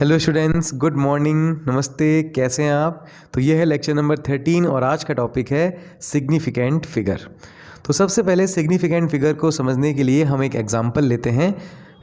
Hello students, good morning, नमस्ते। कैसे हैं आप? तो ये है लेक्चर नंबर 13 और आज का टॉपिक है सिग्निफिकेंट फिगर। तो सबसे पहले सिग्निफिकेंट फिगर को समझने के लिए हम एक एग्जांपल लेते हैं।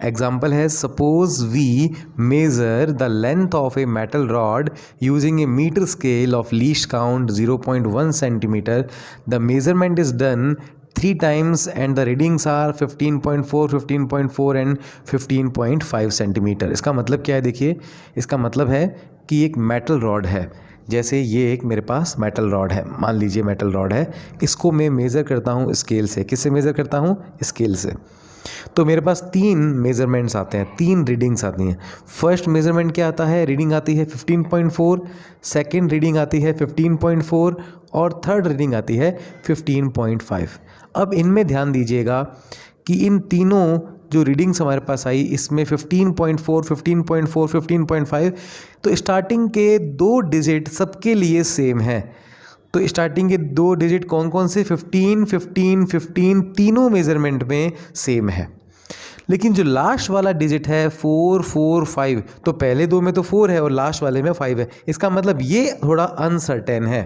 एग्जांपल है, suppose we measure the length of a metal rod using a metre scale of least count 0.1 centimetre. The measurement is done 3 times and the readings are 15.4, 15.4 and 15.5 centimetre. इसका मतलब क्या है? देखिए, इसका मतलब है कि एक मेटल रॉड है। जैसे ये एक मेरे पास मेटल रॉड है, मान लीजिए मेटल रॉड है, इसको मैं मेज़र करता हूँ स्केल से। किससे मेज़र करता हूँ? स्केल से। तो मेरे पास 3 मेज़रमेंट्स आते हैं, 3 रीडिंग्स आती हैं। फर्स्ट मेज़रमेंट क्या आता है? रीडिंग आती है 15.4, सेकेंड रीडिंग आती है 15.4 और थर्ड रीडिंग आती है 15.5। अब इनमें ध्यान दीजिएगा कि इन तीनों जो रीडिंग्स हमारे पास आई, इसमें 15.4, 15.4, 15.5, तो स्टार्टिंग के 2 डिजिट सबके लिए सेम है। तो स्टार्टिंग के 2 डिजिट कौन कौन से? 15, 15, 15, तीनों मेजरमेंट में सेम है। लेकिन जो लास्ट वाला डिजिट है 4, 4, 5, तो पहले 2 में तो 4 है और लास्ट वाले में 5 है। इसका मतलब ये थोड़ा अनसर्टेन है।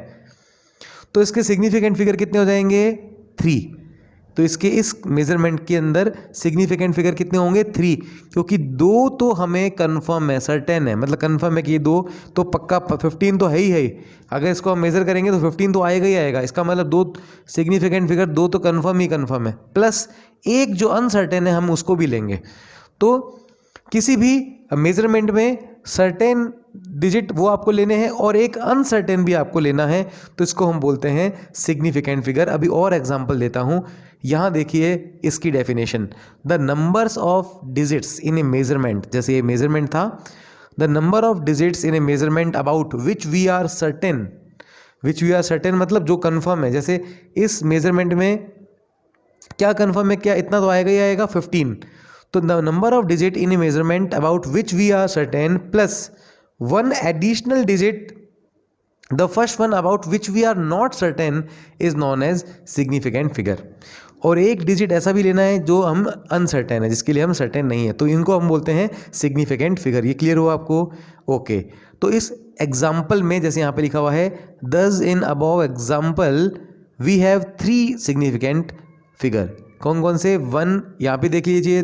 तो इसके सिग्निफिकेंट फिगर कितने हो जाएंगे? 3। तो इसके इस मेजरमेंट के अंदर सिग्निफिकेंट फिगर कितने होंगे? 3, क्योंकि 2 तो हमें कंफर्म है, सर्टेन है, मतलब कंफर्म है कि ये 2 तो पक्का, 15 तो है ही है। अगर इसको हम मेज़र करेंगे तो 15 तो आएगा ही आएगा। इसका मतलब 2 सिग्निफिकेंट फिगर, 2 तो कंफर्म ही कंफर्म है, प्लस एक जो अनसर्टेन है हम उसको भी लेंगे। तो किसी भी मेजरमेंट में सर्टेन डिजिट वो आपको लेने हैं और एक अनसर्टेन भी आपको लेना है, तो इसको हम बोलते हैं सिग्निफिकेंट फिगर। अभी और एग्जांपल देता हूँ। यहाँ देखिए इसकी definition, the numbers of digits in a measurement, जैसे ये मेजरमेंट था, the number of digits in a measurement about which we are certain. Which we are certain मतलब जो कन्फर्म है। जैसे इस मेजरमेंट में क्या कन्फर्म है? क्या इतना तो आएगा ही आएगा, 15। तो the number of digit in a measurement about which we are certain plus 1 additional digit, the first one about which we are not certain, is known as significant figure. और एक डिजिट ऐसा भी लेना है जो हम अनसर्टेन है, जिसके लिए हम सर्टेन नहीं है, तो इनको हम बोलते हैं सिग्निफिकेंट फिगर। ये क्लियर हुआ आपको? ओके। तो इस एग्जाम्पल में जैसे यहाँ पे लिखा हुआ है, thus in above example we have 3 significant figure. कौन कौन से? 1, यहाँ पे देख लीजिए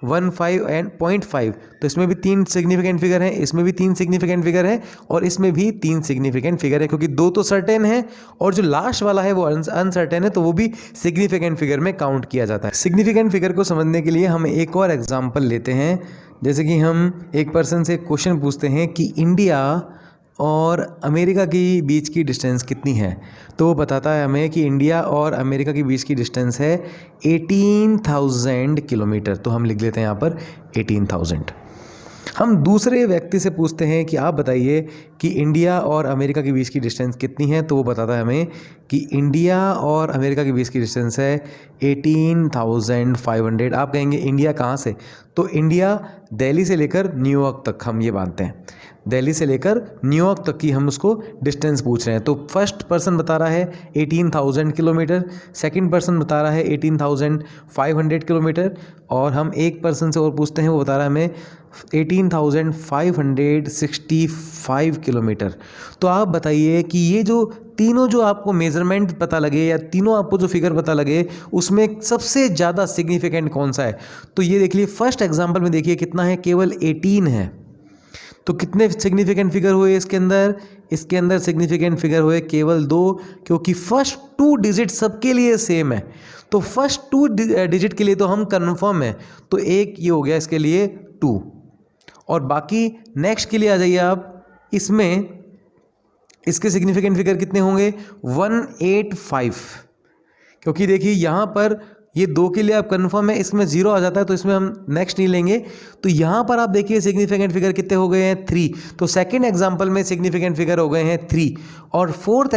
1, 5 एंड 0.5, तो इसमें भी 3 सिग्निफिकेंट फिगर हैं, इसमें भी 3 सिग्निफिकेंट फिगर है और इसमें भी 3 सिग्निफिकेंट फिगर है, क्योंकि 2 तो सर्टेन है और जो लास्ट वाला है वो अनसर्टेन है, तो वो भी सिग्निफिकेंट फिगर में काउंट किया जाता है। सिग्निफिकेंट फिगर को समझने के लिए हम एक और एग्जाम्पल लेते हैं। जैसे कि हम एक पर्सन से क्वेश्चन पूछते हैं कि इंडिया और अमेरिका के बीच की डिस्टेंस कितनी है, तो वो बताता है हमें कि इंडिया और अमेरिका के बीच की डिस्टेंस है 18,000 किलोमीटर। तो हम लिख लेते हैं यहाँ पर 18,000। हम दूसरे व्यक्ति से पूछते हैं कि आप बताइए कि इंडिया और अमेरिका के बीच की डिस्टेंस कितनी है, तो वो बताता है हमें कि इंडिया और अमेरिका के बीच की डिस्टेंस है 18,500। आप कहेंगे इंडिया कहाँ से? तो इंडिया दिल्ली से लेकर न्यूयॉर्क तक, हम ये मानते हैं दिल्ली से लेकर न्यूयॉर्क तक की हम उसको डिस्टेंस पूछ रहे हैं। तो फर्स्ट पर्सन बता रहा है 18,000 किलोमीटर, सेकंड पर्सन बता रहा है 18,500 किलोमीटर, और हम एक पर्सन से और पूछते हैं, वो बता रहा है हमें 18,565 किलोमीटर। तो आप बताइए कि ये जो तीनों जो आपको मेजरमेंट पता लगे या तीनों आपको जो फिगर पता लगे, उसमें सबसे ज़्यादा सिग्निफिकेंट कौन सा है? तो ये देख लीजिए, फर्स्ट एग्जाम्पल में देखिए कितना है, केवल 18 है। तो कितने सिग्निफिकेंट फिगर हुए इसके अंदर? इसके अंदर सिग्निफिकेंट फिगर हुए केवल 2, क्योंकि फर्स्ट 2 डिजिट सबके लिए सेम है। तो फर्स्ट 2 डिजिट के लिए तो हम कंफर्म है, तो एक ये हो गया इसके लिए 2, और बाकी नेक्स्ट के लिए आ जाइए आप। इसमें इसके सिग्निफिकेंट फिगर कितने होंगे? 185, क्योंकि देखिए यहाँ पर ये 2 के लिए आप कंफर्म है, इसमें 0 आ जाता है, तो इसमें हम नेक्स्ट नहीं लेंगे। तो यहाँ पर आप देखिए सिग्निफिकेंट फिगर कितने हो गए हैं? 3। तो सेकंड एग्जांपल में सिग्निफिकेंट फिगर हो गए हैं 3, और थर्ड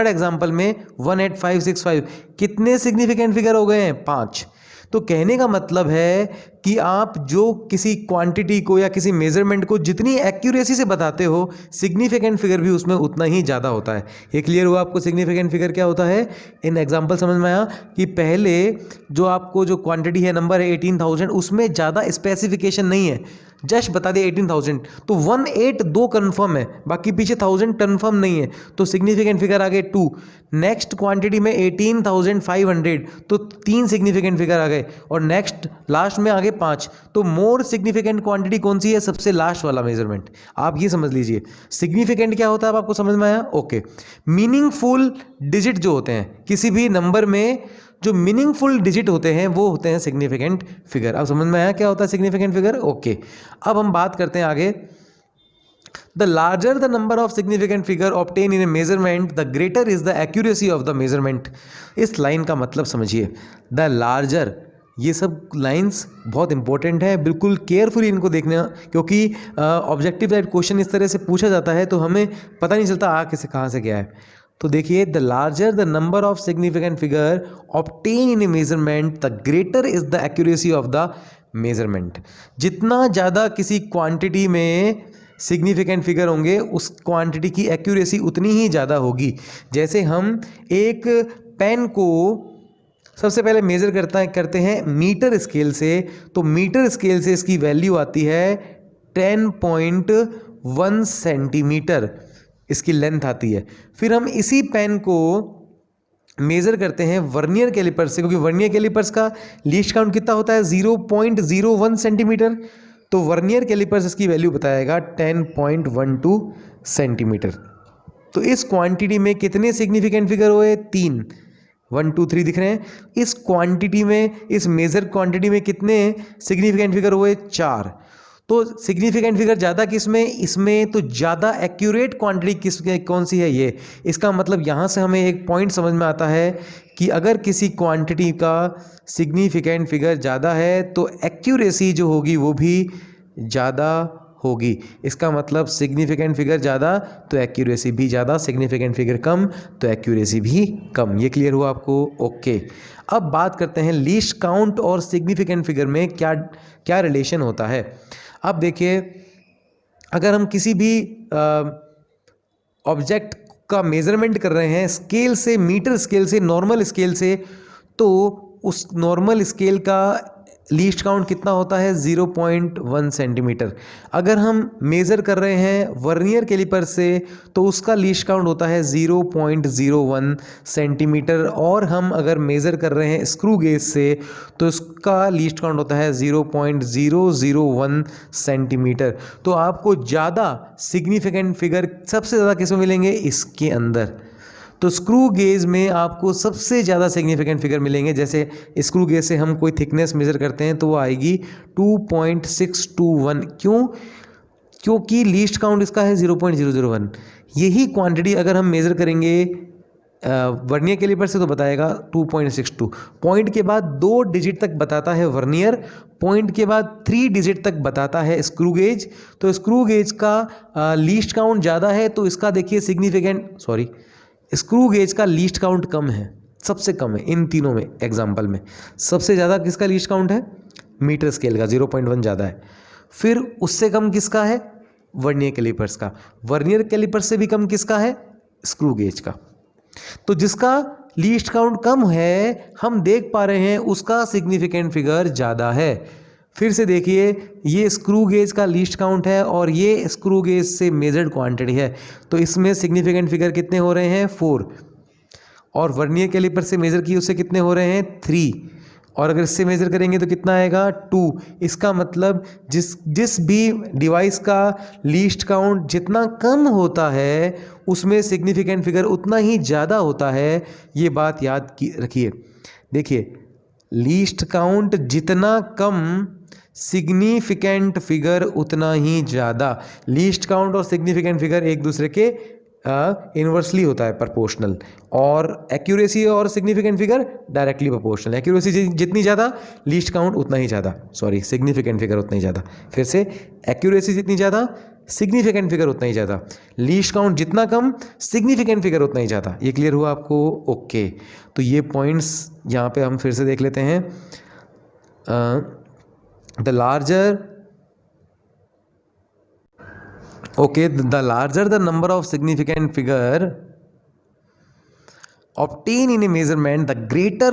एग्जांपल में 18565 कितने सिग्निफिकेंट फिगर हो गए हैं? 5। तो कहने का मतलब है कि आप जो किसी क्वांटिटी को या किसी मेजरमेंट को जितनी एक्यूरेसी से बताते हो, सिग्निफिकेंट फिगर भी उसमें उतना ही ज़्यादा होता है। ये क्लियर हुआ आपको सिग्निफिकेंट फिगर क्या होता है? इन एग्जांपल समझ में आया कि पहले जो आपको जो क्वांटिटी है, नंबर है 18,000, उसमें ज़्यादा स्पेसिफिकेशन नहीं है, जस्ट बता दिया 18,000, तो 1/8 दो कन्फर्म है, बाकी पीछे 1000 कन्फर्म नहीं है, तो सिग्निफिकेंट फिगर आ गए 2। नेक्स्ट क्वांटिटी में 18,500, तो 3 सिग्निफिकेंट फिगर आ गए, और नेक्स्ट लास्ट में आ गए 5। तो मोर सिग्निफिकेंट क्वांटिटी कौन सी है? सबसे लास्ट वाला मेजरमेंट। आप ये समझ लीजिए सिग्निफिकेंट क्या होता है, अब आपको समझ में आया? ओके। मीनिंगफुल डिजिट जो होते हैं किसी भी नंबर में, जो मीनिंगफुल डिजिट होते हैं वो होते हैं सिग्निफिकेंट फिगर। अब समझ में आया क्या होता है सिग्निफिकेंट फिगर? ओके। अब हम बात करते हैं आगे। The larger the number of significant figure obtain in a measurement the greater is the accuracy of the measurement. इस लाइन का मतलब समझिए, द लार्जर, ये सब लाइंस बहुत इंपॉर्टेंट है, बिल्कुल केयरफुली इनको देखना, क्योंकि ऑब्जेक्टिव टाइप क्वेश्चन इस तरह से पूछा जाता है तो हमें पता नहीं चलता आ किसे कहाँ से गया है। तो देखिए, the larger the number of significant figure obtain in a measurement the greater is the accuracy of the measurement. जितना ज़्यादा किसी क्वांटिटी में सिग्निफिकेंट फिगर होंगे उस क्वांटिटी की एक्यूरेसी उतनी ही ज़्यादा होगी। जैसे हम एक पेन को सबसे पहले मेज़र करते हैं मीटर स्केल से, तो मीटर स्केल से इसकी वैल्यू आती है 10.1 सेंटीमीटर, इसकी लेंथ आती है। फिर हम इसी पेन को मेज़र करते हैं वर्नियर कैलिपर से, क्योंकि वर्नियर कैलिपर्स का लीस्ट काउंट कितना होता है? 0.01 सेंटीमीटर। तो वर्नियर कैलिपर्स इसकी वैल्यू बताएगा 10.12 सेंटीमीटर। तो इस क्वांटिटी में कितने सिग्निफिकेंट फिगर हुए? 3, 1 2 3 दिख रहे हैं। इस क्वांटिटी में, इस मेजर क्वांटिटी में कितने सिग्निफिकेंट फिगर हुए? 4। तो सिग्निफिकेंट फिगर ज़्यादा किस में? इसमें। तो ज़्यादा एक्यूरेट क्वांटिटी किस कौन सी है? ये। इसका मतलब यहाँ से हमें एक पॉइंट समझ में आता है कि अगर किसी क्वांटिटी का सिग्निफिकेंट फिगर ज़्यादा है तो एक्यूरेसी जो होगी वो भी ज़्यादा होगी। इसका मतलब सिग्निफिकेंट फिगर ज़्यादा तो एक्यूरेसी भी ज़्यादा, सिग्निफिकेंट फिगर कम तो एक्यूरेसी भी कम। ये क्लियर हुआ आपको? ओके। अब बात करते हैं लीस्ट काउंट और सिग्निफिकेंट फिगर में क्या क्या रिलेशन होता है। अब देखिए, अगर हम किसी भी ऑब्जेक्ट का मेजरमेंट कर रहे हैं स्केल से, मीटर स्केल से, नॉर्मल स्केल से, तो उस नॉर्मल स्केल का लीस्ट काउंट कितना होता है? 0.1 सेंटीमीटर। अगर हम मेज़र कर रहे हैं वर्नियर कैलिपर से तो उसका लीस्ट काउंट होता है 0.01 सेंटीमीटर, और हम अगर मेज़र कर रहे हैं स्क्रू गेज से तो उसका लीस्ट काउंट होता है 0.001 सेंटीमीटर। तो आपको ज़्यादा सिग्निफिकेंट फिगर सबसे ज़्यादा किस में मिलेंगे? इसके अंदर। तो स्क्रू गेज में आपको सबसे ज़्यादा सिग्निफिकेंट फिगर मिलेंगे। जैसे स्क्रू गेज से हम कोई थिकनेस मेज़र करते हैं तो वो आएगी 2.621। क्यों? क्योंकि लीस्ट काउंट इसका है 0.001। यही क्वांटिटी अगर हम मेज़र करेंगे वर्नियर कैलिपर से तो बताएगा 2.62। पॉइंट के बाद 2 डिजिट तक बताता है वर्नियर, पॉइंट के बाद 3 डिजिट तक बताता है स्क्रू गेज। तो स्क्रू गेज का लीस्ट काउंट ज़्यादा है तो इसका देखिए स्क्रू गेज का लीस्ट काउंट कम है, सबसे कम है इन तीनों में एग्जाम्पल में। सबसे ज़्यादा किसका लीस्ट काउंट है? मीटर स्केल का, 0.1 ज़्यादा है। फिर उससे कम किसका है? वर्नियर कैलिपर्स का। वर्नियर कैलिपर्स से भी कम किसका है? स्क्रू गेज का। तो जिसका लीस्ट काउंट कम है हम देख पा रहे हैं उसका सिग्निफिकेंट फिगर ज़्यादा है। फिर से देखिए, ये स्क्रू गेज का लीस्ट काउंट है और ये स्क्रू गेज से मेजर्ड क्वांटिटी है, तो इसमें सिग्निफिकेंट फिगर कितने हो रहे हैं? 4। और वर्नियर कैलिपर से मेज़र किए उससे कितने हो रहे हैं? 3। और अगर इससे मेज़र करेंगे तो कितना आएगा? 2। इसका मतलब जिस भी डिवाइस का लीस्ट काउंट जितना कम होता है उसमें सिग्निफिकेंट फिगर उतना ही ज़्यादा होता है। ये बात याद रखिए। देखिए, लीस्ट काउंट जितना कम सिग्निफिकेंट फिगर उतना ही ज़्यादा। लीस्ट काउंट और सिग्निफिकेंट फिगर एक दूसरे के इन्वर्सली होता है, प्रोपोर्शनल। और एक्यूरेसी और significant figure directly proportional. Accuracy जितनी ज़्यादा लीस्ट काउंट उतना ही ज़्यादा, सिग्निफिकेंट फिगर उतना ही ज़्यादा। फिर से, एक्यूरेसी जितनी ज़्यादा सिग्निफिकेंट फिगर उतना ही ज़्यादा, लीस्ट काउंट जितना कम सिग्निफिकेंट फिगर उतना ही ज़्यादा। ये क्लियर हुआ आपको? ओके। तो ये पॉइंट्स यहाँ पे हम फिर से देख लेते हैं। The larger the larger the number of significant figure obtained in a measurement, the greater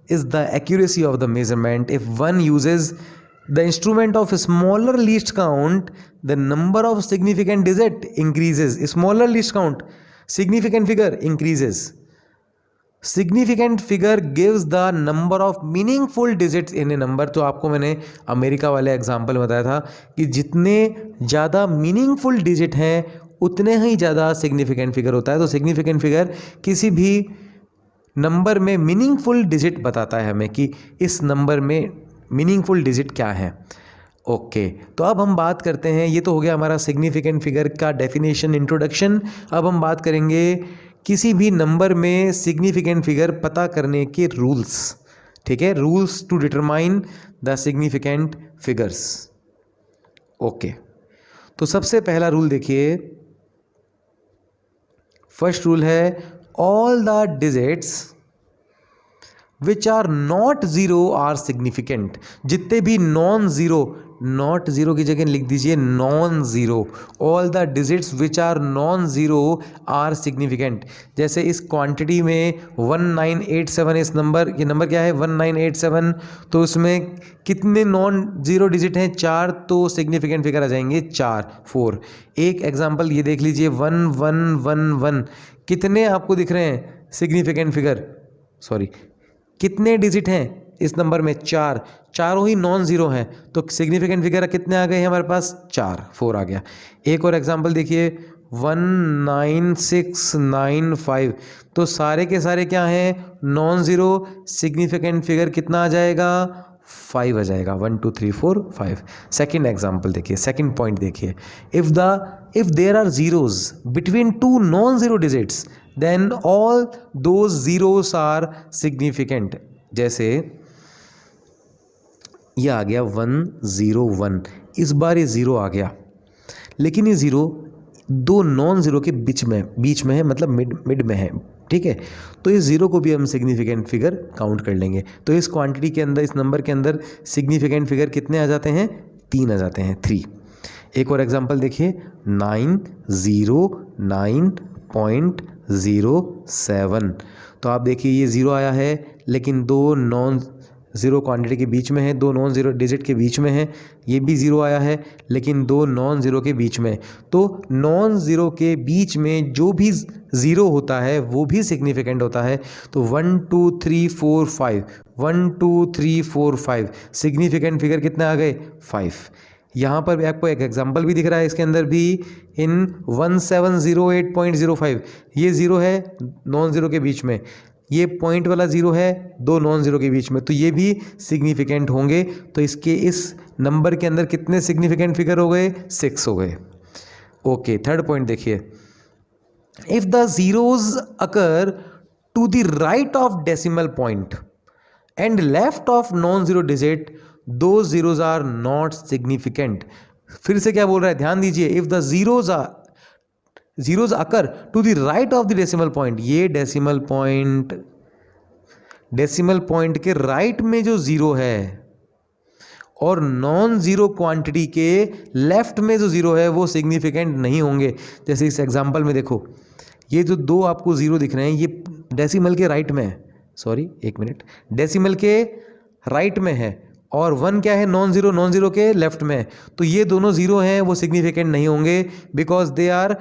is the accuracy of the measurement. If one uses the instrument of smaller least count the number of significant digit increases. Smaller least count significant figure increases. Significant figure gives the number of meaningful digits in A number. तो आपको मैंने America वाले example बताया था कि जितने ज़्यादा meaningful digit हैं उतने ही ज़्यादा सिग्निफिकेंट फिगर होता है. तो सिग्निफिकेंट फिगर किसी भी नंबर में मीनिंगफुल डिजिट बताता है हमें कि इस नंबर में मीनिंगफुल डिजिट क्या है. ओके, तो अब हम बात करते हैं, ये तो हो गया हमारा सिग्निफिकेंट फिगर का डेफिनेशन, इंट्रोडक्शन. अब हम बात करेंगे किसी भी नंबर में सिग्निफिकेंट फिगर पता करने के रूल्स. ठीक है, rules to determine the significant figures. Okay, तो सबसे पहला रूल देखिए, फर्स्ट रूल है all the digits which are not zero are significant. जितने भी नॉन ज़ीरो, नॉट ज़ीरो की जगह लिख दीजिए non zero. All the digits which are non zero are significant. जैसे इस क्वांटिटी में 1987, इस नंबर, ये नंबर क्या है 1987, तो उसमें कितने नॉन ज़ीरो डिजिट हैं 4, तो सिग्निफिकेंट फिगर आ जाएंगे 4. एक एग्जांपल ये देख लीजिए 1111, कितने आपको दिख रहे हैं सिग्निफिकेंट फिगर, सॉरी कितने डिजिट हैं इस नंबर में 4, चारों ही नॉन ज़ीरो हैं. तो सिग्निफिकेंट फिगर कितने आ गए हैं हमारे पास 4 आ गया. एक और एग्जांपल देखिए 19695, तो सारे के सारे क्या हैं नॉन ज़ीरो. सिग्निफिकेंट फिगर कितना आ जाएगा 5 आ जाएगा. 1 2 3 4 5. सेकेंड एग्जाम्पल देखिए, सेकेंड पॉइंट देखिए, if there are zeros between 2 non zero digits then all those zeros are significant. जैसे ये आ गया 101, इस बार ये ज़ीरो आ गया, लेकिन ये ज़ीरो 2 नॉन ज़ीरो के बीच में है, मतलब मिड में है. ठीक है, तो इस ज़ीरो को भी हम सिग्निफिकेंट फिगर काउंट कर लेंगे. तो इस क्वांटिटी के अंदर, इस नंबर के अंदर सिग्निफिकेंट फिगर कितने आ जाते हैं 3 आ जाते हैं 3. एक और एग्जांपल देखिए 909.07. तो आप देखिए ये ज़ीरो आया है, लेकिन 2 नॉन ज़ीरो क्वांटिटी के बीच में है, 2 नॉन ज़ीरो डिजिट के बीच में है. ये भी ज़ीरो आया है, लेकिन 2 नॉन ज़ीरो के बीच में. तो नॉन ज़ीरो के बीच में जो भी ज़ीरो होता है वो भी सिग्निफिकेंट होता है. तो 1 2 3 4 5, 1 2 3 4 5, सिग्निफिकेंट फिगर कितने आ गए 5. यहाँ पर भी आपको एक एग्जांपल भी दिख रहा है, इसके अंदर भी इन 1708.05, ये ज़ीरो है नॉन ज़ीरो के बीच में, ये पॉइंट वाला ज़ीरो है 2 नॉन ज़ीरो के बीच में, तो ये भी सिग्निफिकेंट होंगे. तो इसके इस नंबर के अंदर कितने सिग्निफिकेंट फिगर हो गए 6 हो गए. ओके, थर्ड पॉइंट देखिए, if the zeros occur to the right of decimal point and left of non zero digit, those zeros are not significant. फिर से क्या बोल रहा है, ध्यान दीजिए, if the zeros occur to the right of the decimal point, ये decimal point के राइट में जो ज़ीरो है और नॉन ज़ीरो क्वांटिटी के लेफ्ट में जो ज़ीरो है वो सिग्निफिकेंट नहीं होंगे. जैसे इस एग्जांपल में देखो, ये जो 2 आपको ज़ीरो दिख रहे हैं ये डेसिमल के राइट में है, सॉरी एक मिनट, डेसिमल के राइट में है, और 1 क्या है नॉन ज़ीरो के लेफ्ट में है. तो ये दोनों ज़ीरो हैं, वो सिग्निफिकेंट नहीं होंगे because they are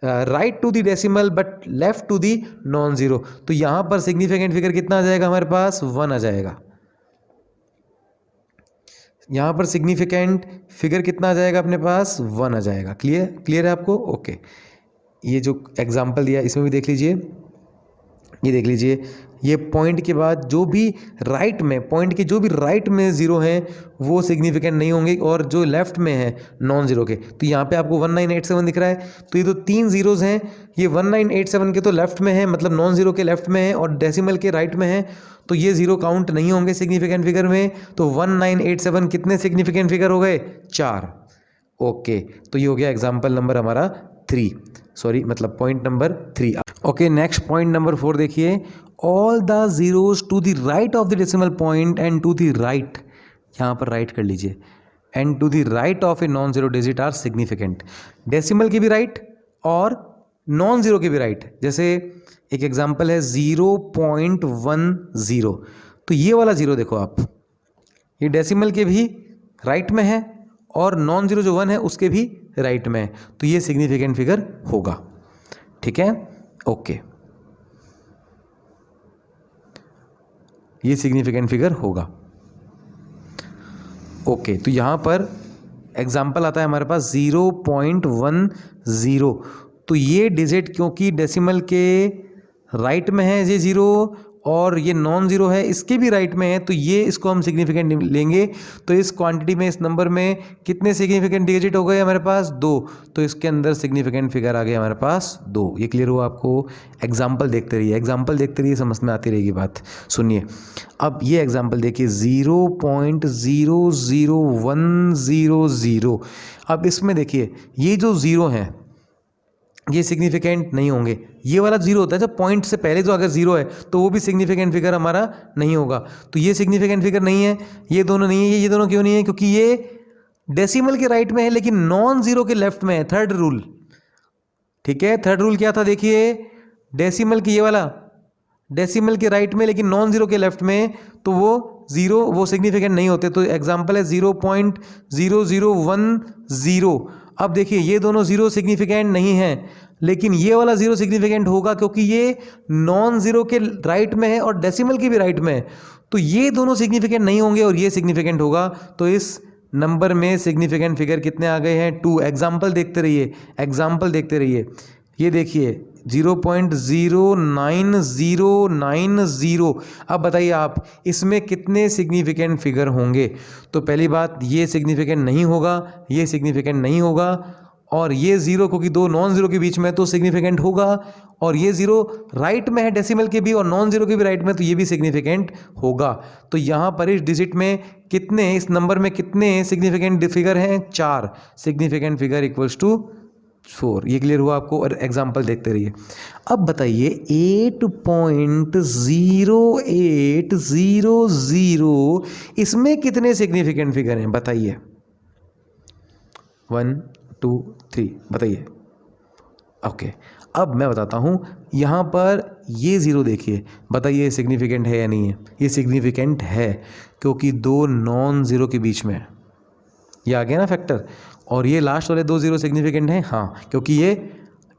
right to the decimal but left to the non zero. तो यहाँ पर सिग्निफिकेंट फिगर कितना आ जाएगा हमारे पास 1 आ जाएगा. यहाँ पर सिग्निफिकेंट फिगर कितना आ जाएगा अपने पास 1 आ जाएगा. क्लियर है आपको. ओके, ये जो एग्जाम्पल दिया इसमें भी देख लीजिए, ये देख लीजिए, ये पॉइंट के बाद जो भी राइट में, पॉइंट के जो भी राइट में ज़ीरो हैं वो सिग्निफिकेंट नहीं होंगे, और जो लेफ्ट में है नॉन ज़ीरो के, तो यहाँ पे आपको 1987 दिख रहा है, तो ये तो 3 ज़ीरोज़ हैं, ये 1987 के तो लेफ्ट में है, मतलब नॉन ज़ीरो के लेफ्ट में है, और डेसिमल के राइट में है, तो ये ज़ीरो काउंट नहीं होंगे सिग्निफिकेंट फिगर में. तो 1987 कितने सिग्निफिकेंट फिगर हो गए 4. ओके, तो ये हो गया एग्जाम्पल नंबर हमारा 3, सॉरी मतलब point number 3. Okay, next point number 4 देखिए, all the zeros to the right of the decimal point and to the right, यहाँ पर राइट कर लीजिए, and to the right of a non zero digit are significant. Decimal के भी right और non zero के भी राइट. जैसे एक एग्जांपल है 0.10, तो ये वाला ज़ीरो देखो आप, ये डेसिमल के भी राइट में है और नॉन जीरो जो 1 है उसके भी राइट में है, तो ये सिग्निफिकेंट फिगर होगा। ठीक है, ओके, ये सिग्निफिकेंट फिगर होगा। ओके, तो यहाँ पर एग्जाम्पल आता है हमारे पास 0.10। तो ये डिजिट क्योंकि डेसिमल के राइट में है ये जीरो और ये नॉन ज़ीरो है इसके भी राइट में है, तो ये इसको हम सिग्निफिकेंट लेंगे। तो इस क्वांटिटी में, इस नंबर में कितने सिग्निफिकेंट डिजिट हो गए हमारे पास? 2। तो इसके अंदर सिग्निफिकेंट फिगर आ गया हमारे पास 2। ये क्लियर हुआ आपको? एग्जाम्पल देखते रहिए, एग्जाम्पल देखते रहिए, समझ में आती रहेगी बात। सुनिए अब ये एग्जाम्पल देखिए 0.00100। अब इसमें देखिए ये जो ज़ीरो हैं ये सिग्निफिकेंट नहीं होंगे। ये वाला जीरो होता है जब पॉइंट से पहले जो अगर जीरो है तो वो भी सिग्निफिकेंट फिगर हमारा नहीं होगा। तो ये सिग्निफिकेंट फिगर नहीं है, ये दोनों नहीं है। ये दोनों क्यों नहीं है? क्योंकि ये डेसिमल के राइट में है लेकिन नॉन जीरो के लेफ्ट में है। थर्ड रूल, ठीक है, थर्ड रूल क्या था देखिए, डेसिमल की ये वाला डेसिमल के राइट में लेकिन नॉन जीरो के लेफ्ट में, तो वो जीरो वो सिग्निफिकेंट नहीं होते। तो एग्जाम्पल है 0.0010। अब देखिए ये दोनों जीरो सिग्निफिकेंट नहीं है लेकिन ये वाला जीरो सिग्निफिकेंट होगा क्योंकि ये नॉन जीरो के राइट में है और डेसिमल के भी राइट में है। तो ये दोनों सिग्निफिकेंट नहीं होंगे और ये सिग्निफिकेंट होगा। तो इस नंबर में सिग्निफिकेंट फिगर कितने आ गए हैं? 2। एग्जाम्पल देखते रहिए, एग्जाम्पल देखते रहिए। ये देखिए 0.09090। अब बताइए आप इसमें कितने सिग्निफिकेंट फिगर होंगे? तो पहली बात ये सिग्निफिकेंट नहीं होगा, ये सिग्निफिकेंट नहीं होगा, और ये ज़ीरो क्योंकि दो नॉन ज़ीरो के बीच में तो सिग्निफिकेंट होगा, और ये ज़ीरो राइट में है डेसिमल के भी और नॉन ज़ीरो के भी राइट में, तो ये भी सिग्निफिकेंट होगा। तो यहाँ पर इस डिजिट में कितने, इस नंबर में कितने सिग्निफिकेंट फिगर हैं? 4 सिग्निफिकेंट फिगर इक्वल्स टू 4। ये क्लियर हुआ आपको? और एग्जाम्पल देखते रहिए। अब बताइए 8.0800 इसमें कितने सिग्निफिकेंट फिगर हैं? बताइए, 1 2 3 बताइए। ओके, अब मैं बताता हूँ। यहाँ पर ये ज़ीरो देखिए, बताइए सिग्निफिकेंट है या नहीं है? ये सिग्निफिकेंट है क्योंकि दो नॉन ज़ीरो के बीच में है, ये आ गया ना फैक्टर। और ये लास्ट वाले 2 ज़ीरो सिग्निफिकेंट हैं, हाँ, क्योंकि ये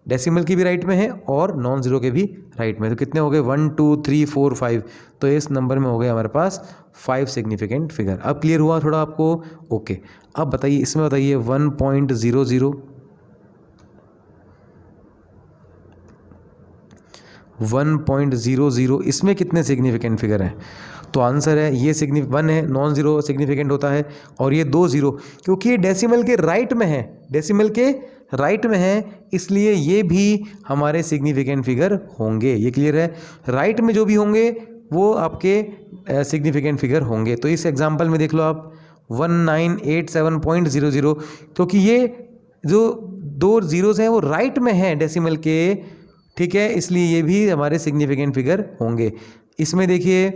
डेसिमल की भी राइट में है और नॉन ज़ीरो के भी राइट में। तो कितने हो गए? 1 2 3 4 5। तो इस नंबर में हो गए हमारे पास 5 सिग्निफिकेंट फिगर। अब क्लियर हुआ थोड़ा आपको? ओके, अब बताइए इसमें, बताइए 1.00 1.00 इसमें कितने सिग्निफिकेंट फिगर हैं? तो आंसर है ये 1 है, नॉन ज़ीरो सिग्निफिकेंट होता है, और ये 2 ज़ीरो क्योंकि ये डेसिमल के राइट में है, डेसिमल के राइट में है, इसलिए ये भी हमारे सिग्निफिकेंट फिगर होंगे। ये क्लियर है? राइट में जो भी होंगे वो आपके सिग्निफिकेंट फिगर होंगे। तो इस एग्जाम्पल में देख लो आप 1987.00 क्योंकि ये जो 2 ज़ीरोज़ हैं वो राइट में हैं डेसिमल के, ठीक है, इसलिए ये भी हमारे सिग्निफिकेंट फिगर होंगे। इसमें देखिए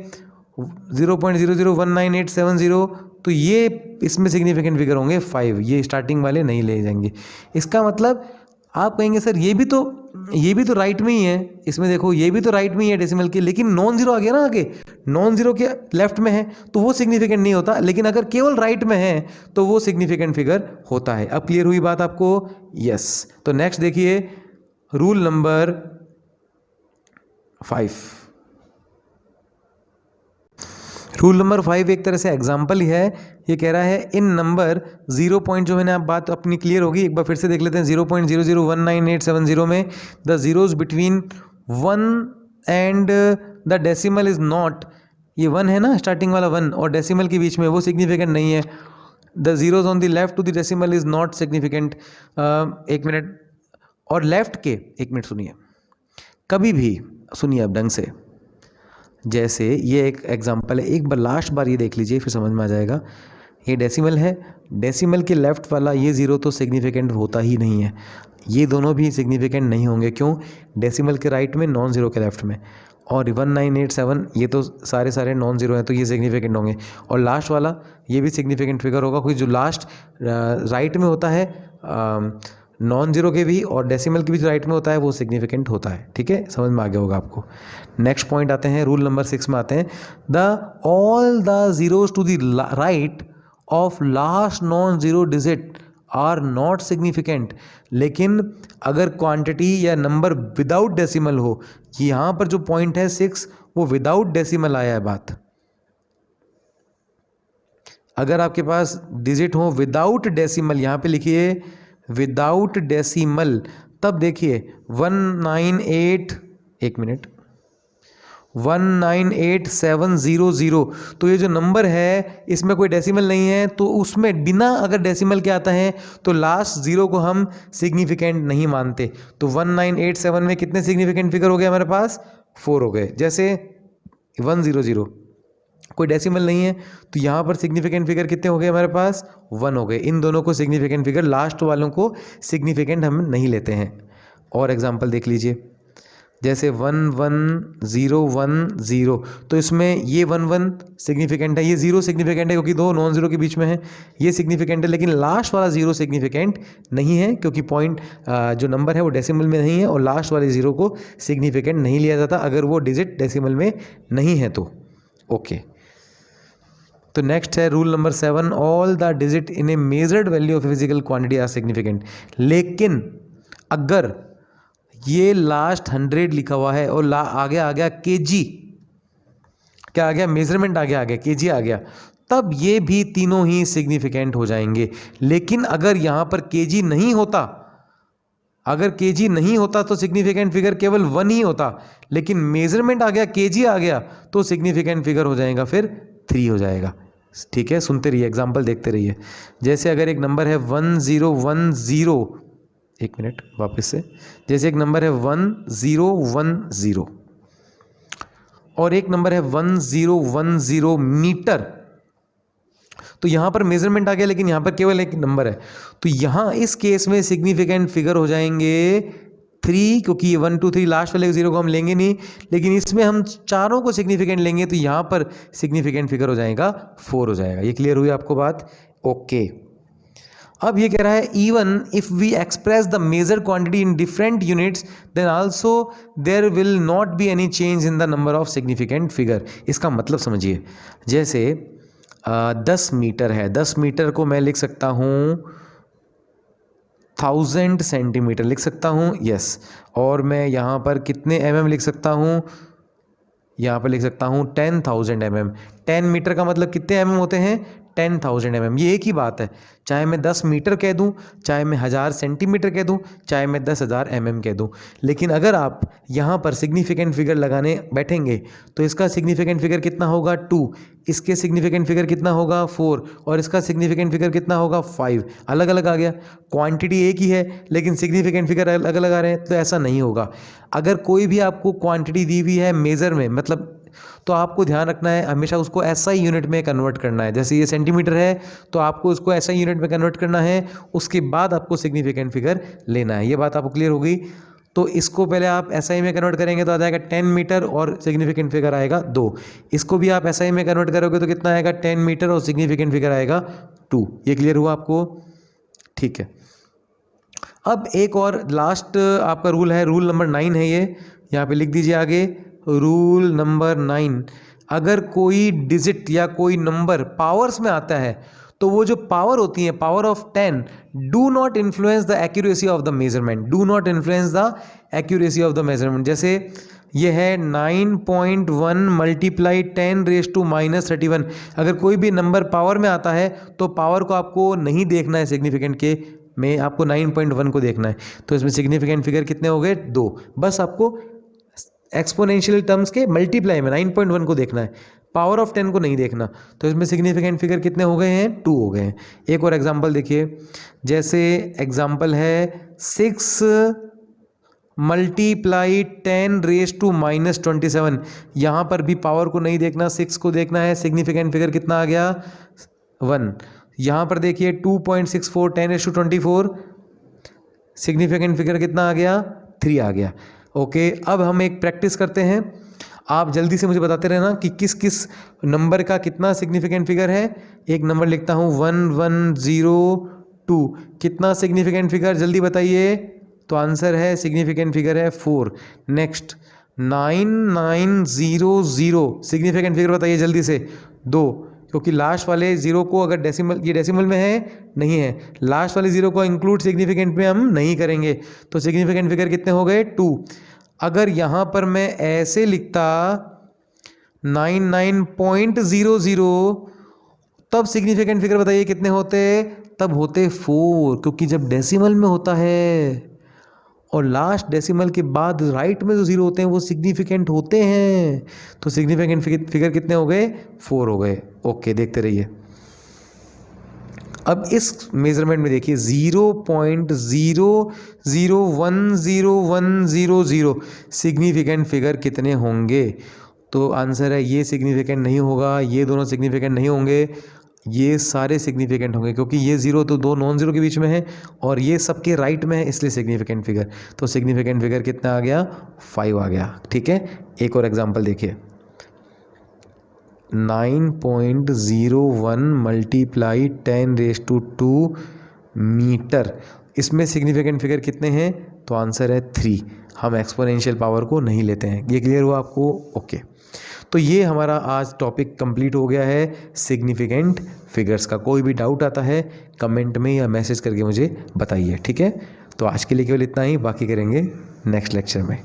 0.001980, तो ये इसमें सिग्निफिकेंट फिगर होंगे 5। ये स्टार्टिंग वाले नहीं ले जाएंगे। इसका मतलब आप कहेंगे सर ये भी तो राइट में ही है, इसमें देखो ये भी तो राइट में ही है डेसिमल के, लेकिन नॉन जीरो आ गया ना आगे, नॉन जीरो के लेफ्ट में है तो वो सिग्निफिकेंट नहीं होता, लेकिन अगर केवल राइट में है तो वो सिग्निफिकेंट फिगर होता है। अब क्लियर हुई बात आपको? यस। तो नेक्स्ट देखिए रूल नंबर 5। रूल नंबर 5 एक तरह से एग्जाम्पल ही है। ये कह रहा है इन नंबर 0 पॉइंट, जो मैंने आप बात अपनी क्लियर होगी, एक बार फिर से देख लेते हैं। 0.0019870 में the zeros between 1 and the decimal is not, ये 1 है ना स्टार्टिंग वाला 1, और डेसिमल के बीच में वो सिग्निफिकेंट नहीं है। The zeros on the left to the decimal is not significant. एक मिनट, और लेफ्ट के, एक मिनट सुनिए, कभी भी सुनिए अब ढंग से। जैसे ये एक एग्जांपल है, एक बार लास्ट बार ये देख लीजिए फिर समझ में आ जाएगा। ये डेसिमल है, डेसिमल के लेफ्ट वाला ये ज़ीरो तो सिग्निफिकेंट होता ही नहीं है, ये दोनों भी सिग्निफिकेंट नहीं होंगे। क्यों? डेसिमल के राइट में, नॉन ज़ीरो के लेफ्ट में। और 1987 ये तो सारे नॉन ज़ीरो हैं तो ये सिग्निफिकेंट होंगे। और लास्ट वाला ये भी सिग्निफिकेंट फिगर होगा, क्योंकि जो लास्ट राइट में होता है नॉन जीरो के भी और डेसिमल के भी राइट में होता है वो सिग्निफिकेंट होता है। ठीक है, समझ में आ गया होगा आपको। नेक्स्ट पॉइंट आते हैं, रूल नंबर 6 में आते हैं। The all the zeros to the right of last non zero digit are not significant. लेकिन अगर क्वांटिटी या नंबर विदाउट डेसिमल हो, यहाँ पर जो पॉइंट है 6 वो विदाउट डेसिमल आया है बात। अगर आपके पास डिजिट हो विदाउट डेसिमल, यहाँ पे लिखिए विदाउट डेसिमल, तब देखिए 198, एक मिनट, 198,700, तो ये जो नंबर है इसमें कोई डेसिमल नहीं है, तो उसमें बिना अगर डेसिमल के आता है तो लास्ट ज़ीरो को हम सिग्निफिकेंट नहीं मानते। तो 1987 में कितने सिग्निफिकेंट फिगर हो गए हमारे पास? 4 हो गए। जैसे 100 कोई डेसिमल नहीं है, तो यहाँ पर सिग्निफिकेंट फिगर कितने हो गए हमारे पास? 1 हो गए। इन दोनों को सिग्निफिकेंट फिगर, लास्ट वालों को सिग्निफिकेंट हम नहीं लेते हैं। और एग्जांपल देख लीजिए, जैसे 11010, तो इसमें ये 11 सिग्निफिकेंट है, ये 0 सिग्निफिकेंट है क्योंकि दो नॉन ज़ीरो के बीच में है, ये सिग्निफिकेंट है। लेकिन लास्ट वाला 0 सिग्निफिकेंट नहीं है क्योंकि पॉइंट जो नंबर है वो डेसिमल में नहीं है, और लास्ट वाले 0 को सिग्निफिकेंट नहीं लिया जाता अगर वो डिजिट डेसिमल में नहीं है तो। ओके, तो नेक्स्ट है rule number 7, all the digit in a measured value of physical quantity are significant. लेकिन अगर ये लास्ट 100 लिखा हुआ है और आगे आ गया केजी, क्या आ गया? मेजरमेंट आ गया केजी आ गया, तब ये भी तीनों ही सिग्निफिकेंट हो जाएंगे। लेकिन अगर यहां पर केजी नहीं होता, अगर केजी नहीं होता तो सिग्निफिकेंट फिगर केवल 1 ही होता, लेकिन मेजरमेंट आ गया, केजी आ गया, तो सिग्निफिकेंट फिगर हो जाएगा फिर 3 हो जाएगा। ठीक है, सुनते रहिए, एग्जाम्पल देखते रहिए। जैसे अगर एक नंबर है 1010, एक मिनट वापस से, जैसे एक नंबर है 1010 और एक नंबर है 1010 मीटर, तो यहां पर मेजरमेंट आ गया लेकिन यहां पर केवल एक नंबर है, तो यहां इस केस में सिग्निफिकेंट फिगर हो जाएंगे 3, क्योंकि 1 2 3 लास्ट वाले 0 को हम लेंगे नहीं, लेकिन इसमें हम चारों को सिग्निफिकेंट लेंगे, तो यहां पर सिग्निफिकेंट फिगर हो जाएगा 4 हो जाएगा। ये क्लियर हुई आपको बात? ओके। अब ये कह रहा है even if we express the measure quantity in different units then also there will not be any change in the number of significant figure. इसका मतलब समझिए, जैसे 10 मीटर है, 10 मीटर को मैं लिख सकता हूँ 1000 सेंटीमीटर लिख सकता हूँ, यस। और मैं यहाँ पर कितने mm लिख सकता हूँ? यहाँ पर लिख सकता हूँ 10,000 mm। 10 मीटर का मतलब कितने mm होते हैं? 10,000 mm। ये एक ही बात है, चाहे मैं 10 मीटर कह दूं, चाहे मैं 1000 सेंटीमीटर कह दूं, चाहे मैं 10,000 mm कह दूं। लेकिन अगर आप यहाँ पर सिग्निफिकेंट फिगर लगाने बैठेंगे तो इसका सिग्निफिकेंट फिगर कितना होगा? 2, इसके सिग्निफिकेंट फिगर कितना होगा? 4, और इसका सिग्निफिकेंट फिगर कितना होगा? 5। अलग अलग आ गया, क्वांटिटी एक ही है लेकिन सिग्निफिकेंट फिगर अलग अलग आ रहे हैं, तो ऐसा नहीं होगा। अगर कोई भी आपको क्वांटिटी दी हुई है मेज़र में, मतलब, तो आपको ध्यान रखना है हमेशा उसको ऐसा ही यूनिट में कन्वर्ट करना है। जैसे ये सेंटीमीटर है तो आपको उसको ऐसा ही यूनिट में कन्वर्ट करना है, उसके बाद आपको सिग्निफिकेंट फिगर लेना है। ये बात आपको क्लियर हो गई? तो इसको पहले आप एसआई में कन्वर्ट करेंगे तो आ जाएगा 10 मीटर और सिग्निफिकेंट फिगर आएगा 2। इसको भी आप एसआई में कन्वर्ट करोगे तो कितना आएगा? 10 मीटर और सिग्निफिकेंट फिगर आएगा 2। ये क्लियर हुआ आपको? ठीक है। अब एक और लास्ट आपका रूल है, रूल नंबर 9 है ये, यहाँ पे लिख दीजिए आगे, रूल नंबर 9। अगर कोई डिजिट या कोई नंबर पावर्स में आता है तो वो जो पावर होती है, power of 10, do not influence the accuracy of the measurement, do not influence the accuracy of the measurement. जैसे ये है 9.1 मल्टीप्लाई 10⁻⁻31। अगर कोई भी नंबर पावर में आता है तो पावर को आपको नहीं देखना है सिग्निफिकेंट के में, आपको 9.1 को देखना है। तो इसमें सिग्निफिकेंट फिगर कितने हो गए? 2। बस आपको एक्सपोनेंशियल टर्म्स के मल्टीप्लाई में 9.1 को देखना है, पावर ऑफ 10 को नहीं देखना। तो इसमें सिग्निफिकेंट फिगर कितने हो गए हैं? 2 हो गए हैं। एक और एग्जांपल देखिए, जैसे एग्जांपल है 6 मल्टीप्लाई 10⁻⁻27। यहाँ पर भी पावर को नहीं देखना, 6 को देखना है। सिग्निफिकेंट फिगर कितना आ गया? 1। यहाँ पर देखिए 2.64 10⁻24, सिग्निफिकेंट फिगर कितना आ गया? 3 आ गया। ओके, अब हम एक प्रैक्टिस करते हैं, आप जल्दी से मुझे बताते रहना कि किस किस नंबर का कितना सिग्निफिकेंट फिगर है। एक नंबर लिखता हूँ 1102, कितना सिग्निफिकेंट फिगर? जल्दी बताइए। तो आंसर है, सिग्निफिकेंट फिगर है 4। नेक्स्ट 9900, सिग्निफिकेंट फिगर बताइए जल्दी से। 2। क्योंकि लास्ट वाले ज़ीरो को अगर डेसिमल, ये डेसिमल में है नहीं है, लास्ट वाले ज़ीरो को इंक्लूड सिग्निफिकेंट में हम नहीं करेंगे, तो सिग्निफिकेंट फिगर कितने हो गए 2। अगर यहाँ पर मैं ऐसे लिखता 99.00, तब सिग्निफिकेंट फिगर बताइए कितने होते, तब होते 4, क्योंकि जब डेसिमल में होता है और लास्ट डेसिमल के बाद राइट में जो ज़ीरो होते हैं वो सिग्निफिकेंट होते हैं, तो सिग्निफिकेंट फिगर कितने हो गए, 4 हो गए। ओके, देखते रहिए। अब इस मेजरमेंट में देखिए 0.00101000 सिग्निफिकेंट फिगर कितने होंगे, तो आंसर है ये सिग्निफिकेंट नहीं होगा, ये दोनों सिग्निफिकेंट नहीं होंगे, ये सारे सिग्निफिकेंट होंगे, क्योंकि ये ज़ीरो तो दो नॉन ज़ीरो के बीच में है और ये सबके राइट में है, इसलिए सिग्निफिकेंट फिगर। तो सिग्निफिकेंट फिगर कितना आ गया, 5 आ गया। ठीक है, एक और एग्जांपल देखिए, 9.01 मल्टीप्लाई 10⁻² मीटर, इसमें सिग्निफिकेंट फिगर कितने हैं, तो आंसर है 3। हम एक्सपोनेंशियल पावर को नहीं लेते हैं। ये क्लियर हुआ आपको? ओके, तो ये हमारा आज टॉपिक कंप्लीट हो गया है सिग्निफिकेंट फिगर्स का। कोई भी डाउट आता है कमेंट में या मैसेज करके मुझे बताइए। ठीक है, तो आज के लिए केवल इतना ही, बाकी करेंगे नेक्स्ट लेक्चर में।